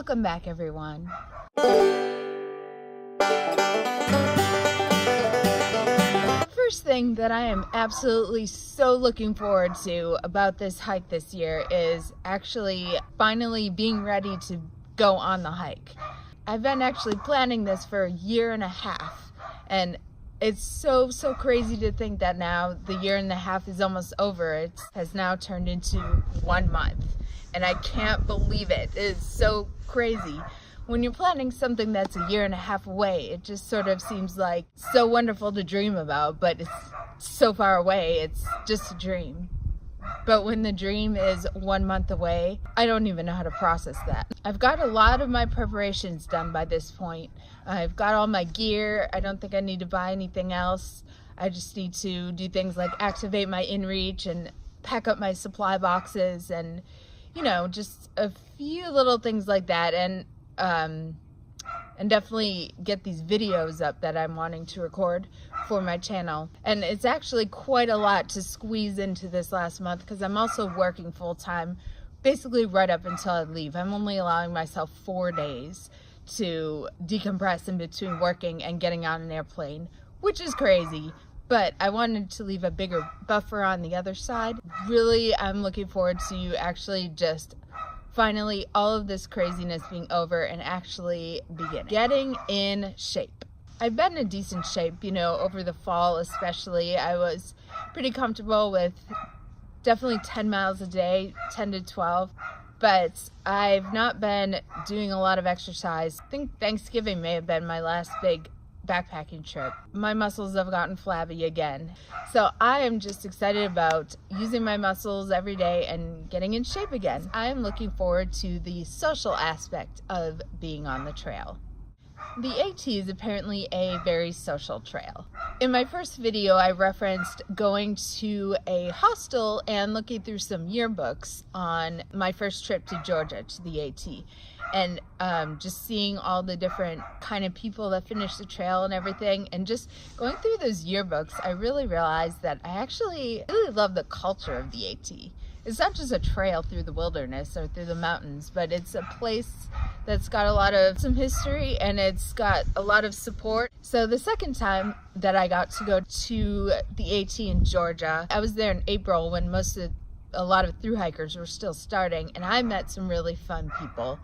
Welcome back, everyone. First thing that I am absolutely so looking forward to about this hike this year is actually finally being ready to go on the hike. I've been actually planning this for a year and a half, and it's so crazy to think that now the year and a half is almost over. It has now turned into 1 month, and I can't believe it. It's so crazy. When you're planning something that's a year and a half away, it just sort of seems like so wonderful to dream about, but it's so far away, it's just a dream. But when the dream is 1 month away, I don't even know how to process that. I've got a lot of my preparations done by this point. I've got all my gear. I don't think I need to buy anything else. I just need to do things like activate my inReach and pack up my supply boxes and, you know, just a few little things like that. And definitely get these videos up that I'm wanting to record for my channel. And it's actually quite a lot to squeeze into this last month because I'm also working full-time, basically right up until I leave. I'm only allowing myself 4 days to decompress in between working and getting on an airplane, which is crazy. But I wanted to leave a bigger buffer on the other side. Really, I'm looking forward to actually just finally all of this craziness being over and actually getting in shape. I've been in decent shape, you know, over the fall especially. I was pretty comfortable with definitely 10 miles a day, 10 to 12, but I've not been doing a lot of exercise. I think Thanksgiving may have been my last big backpacking trip. My muscles have gotten flabby again. So I am just excited about using my muscles every day and getting in shape again. I am looking forward to the social aspect of being on the trail. The AT is apparently a very social trail. In my first video, I referenced going to a hostel and looking through some yearbooks on my first trip to Georgia to the AT. And just seeing all the different kind of people that finish the trail and everything, and just going through those yearbooks, I really realized that I actually really love the culture of the AT. It's not just a trail through the wilderness or through the mountains, but it's a place that's got a lot of some history and it's got a lot of support. So the second time that I got to go to the AT in Georgia, I was there in April when a lot of thru-hikers were still starting, and I met some really fun people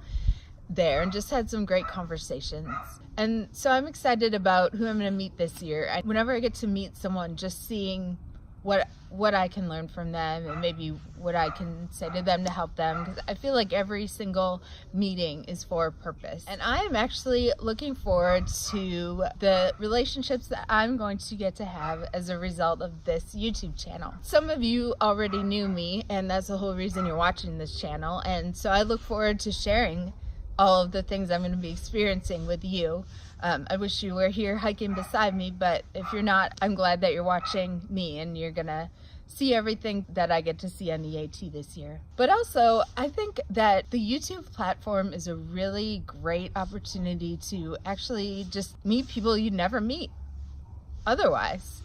there and just had some great conversations. And so I'm excited about who I'm going to meet this year. Whenever I get to meet someone, just seeing what I can learn from them and maybe what I can say to them to help them, because I feel like every single meeting is for a purpose. And I am actually looking forward to the relationships that I'm going to get to have as a result of this YouTube channel. Some of you already knew me, and that's the whole reason you're watching this channel, and so I look forward to sharing all of the things I'm going to be experiencing with you. I wish you were here hiking beside me, but if you're not, I'm glad that you're watching me and you're gonna see everything that I get to see on the AT this year. But also, I think that the YouTube platform is a really great opportunity to actually just meet people you'd never meet otherwise.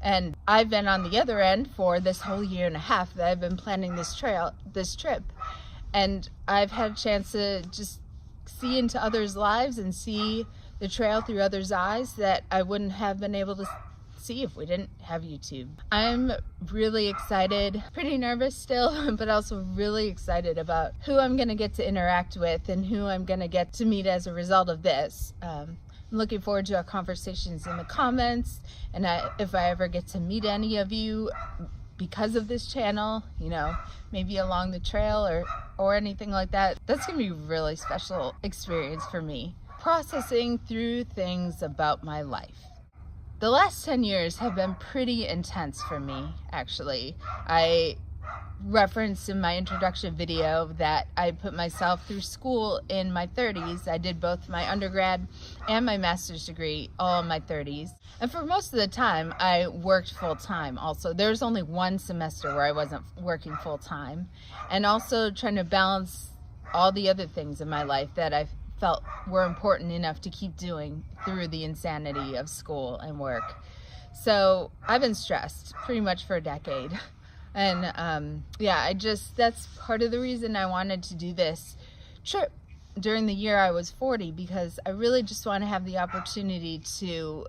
And I've been on the other end for this whole year and a half that I've been planning this trip. And I've had a chance to just see into others' lives and see the trail through others' eyes that I wouldn't have been able to see if we didn't have YouTube. I'm really excited, pretty nervous still, but also really excited about who I'm gonna get to interact with and who I'm gonna get to meet as a result of this. I'm looking forward to our conversations in the comments, and if I ever get to meet any of you because of this channel, you know, maybe along the trail or anything like that, that's gonna be a really special experience for me. Processing through things about my life. The last 10 years have been pretty intense for me, actually. I referenced in my introduction video that I put myself through school in my 30s. I did both my undergrad and my master's degree all in my 30s. And for most of the time, I worked full-time also. There was only one semester where I wasn't working full-time. And also trying to balance all the other things in my life that I felt were important enough to keep doing through the insanity of school and work. So I've been stressed pretty much for a decade. And yeah, that's part of the reason I wanted to do this trip during the year I was 40, because I really just want to have the opportunity to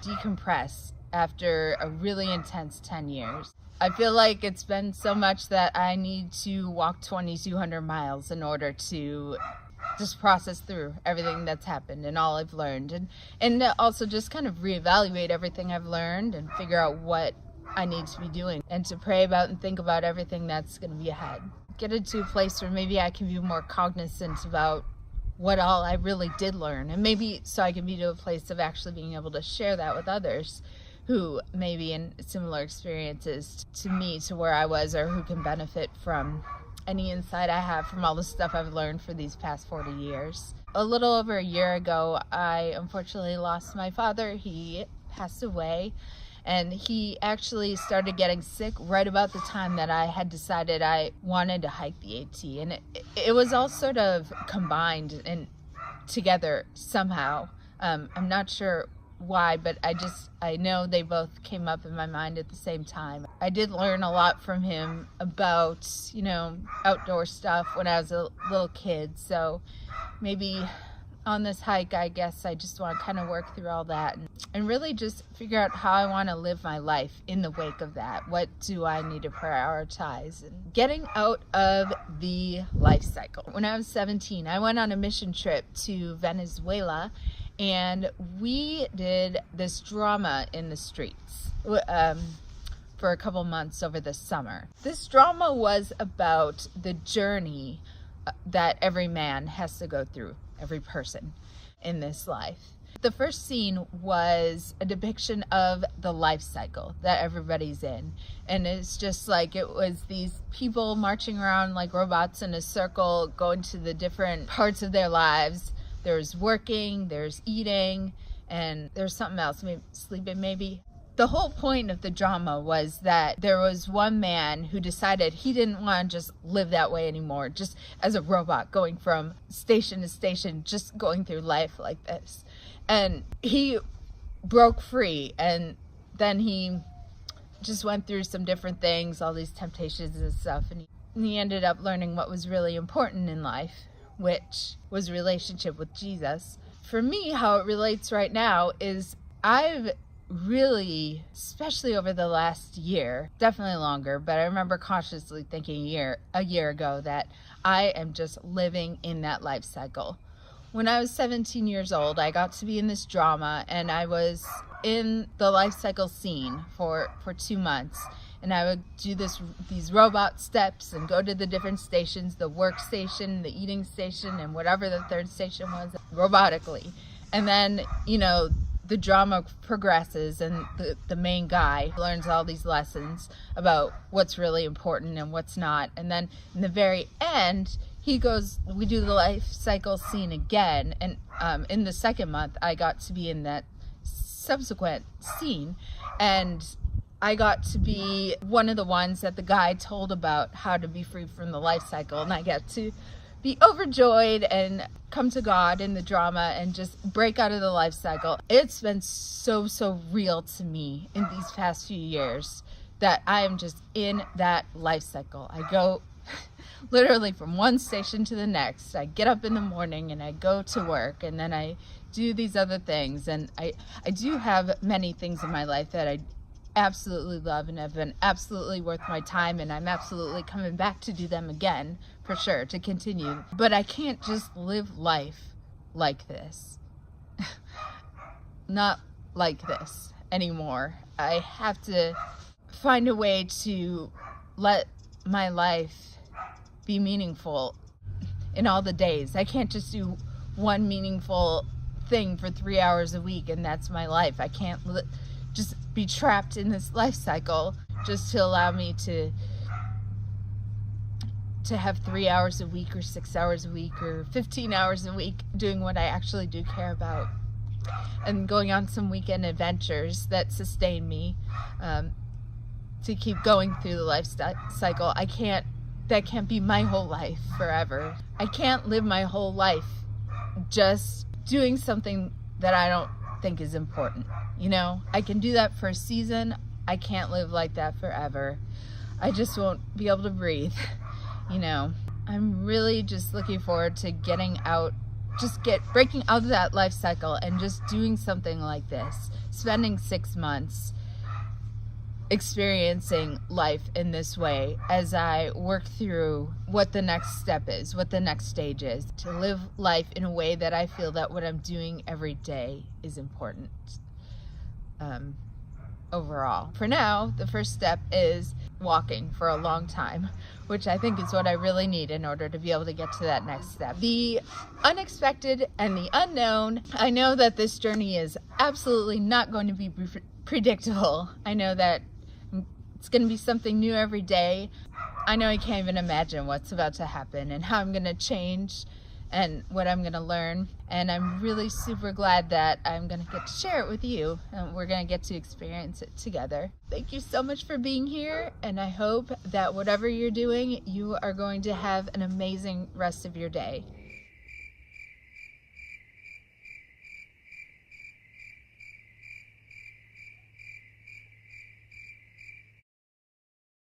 decompress after a really intense 10 years. I feel like it's been so much that I need to walk 2,200 miles in order to just process through everything that's happened and all I've learned, and also just kind of reevaluate everything I've learned and figure out what I need to be doing, and to pray about and think about everything that's going to be ahead. Get into a place where maybe I can be more cognizant about what all I really did learn, and maybe so I can be to a place of actually being able to share that with others who may be in similar experiences to me, to where I was, or who can benefit from any insight I have from all the stuff I've learned for these past 40 years. A little over a year ago, I unfortunately lost my father. He passed away, and he actually started getting sick right about the time that I had decided I wanted to hike the AT. And it was all sort of combined and together somehow. I'm not sure why, but I know they both came up in my mind at the same time. I did learn a lot from him about, outdoor stuff when I was a little kid. So maybe on this hike, I guess I just want to kind of work through all that and really just figure out how I want to live my life in the wake of that. What do I need to prioritize? And getting out of the life cycle. When I was 17, I went on a mission trip to Venezuela, and we did this drama in the streets for a couple months over the summer. This drama was about the journey that every man has to go through, every person in this life. The first scene was a depiction of the life cycle that everybody's in. And it's just like, it was these people marching around like robots in a circle, going to the different parts of their lives. There's working, there's eating, and there's something else, maybe sleeping maybe. The whole point of the drama was that there was one man who decided he didn't want to just live that way anymore, just as a robot going from station to station, just going through life like this. And he broke free, and then he just went through some different things, all these temptations and stuff, and he ended up learning what was really important in life, which was relationship with Jesus. For me, how it relates right now is I've really, especially over the last year, definitely longer, but I remember consciously thinking a year ago that I am just living in that life cycle. When I was 17 years old, I got to be in this drama, and I was in the life cycle scene for 2 months. And I would do these robot steps and go to the different stations, the work station, the eating station, and whatever the third station was, robotically. And then, the drama progresses, and the main guy learns all these lessons about what's really important and what's not. And then in the very end, we do the life cycle scene again. And in the second month, I got to be in that subsequent scene. And I got to be one of the ones that the guy told about how to be free from the life cycle, and I got to be overjoyed and come to God in the drama and just break out of the life cycle. It's been so real to me in these past few years that I am just in that life cycle. I go literally from one station to the next. I get up in the morning and I go to work, and then I do these other things, and I do have many things in my life that I absolutely love and have been absolutely worth my time, and I'm absolutely coming back to do them again, for sure, to continue. But I can't just live life like this. Not like this anymore. I have to find a way to let my life be meaningful in all the days. I can't just do one meaningful thing for 3 hours a week and that's my life. I can't just be trapped in this life cycle just to allow me to have 3 hours a week or 6 hours a week or 15 hours a week doing what I actually do care about, and going on some weekend adventures that sustain me to keep going through the life cycle. That can't be my whole life forever. I can't live my whole life just doing something that I don't think is important. I can do that for a season. I can't live like that forever. I just won't be able to breathe. I'm really just looking forward to getting out, breaking out of that life cycle and just doing something like this, spending 6 months experiencing life in this way as I work through what the next step is, what the next stage is, to live life in a way that I feel that what I'm doing every day is important overall. For now, the first step is walking for a long time, which I think is what I really need in order to be able to get to that next step. The unexpected and the unknown. I know that this journey is absolutely not going to be predictable. I know that it's going to be something new every day. I know I can't even imagine what's about to happen and how I'm going to change and what I'm going to learn. And I'm really super glad that I'm going to get to share it with you, and we're going to get to experience it together. Thank you so much for being here, and I hope that whatever you're doing, you are going to have an amazing rest of your day.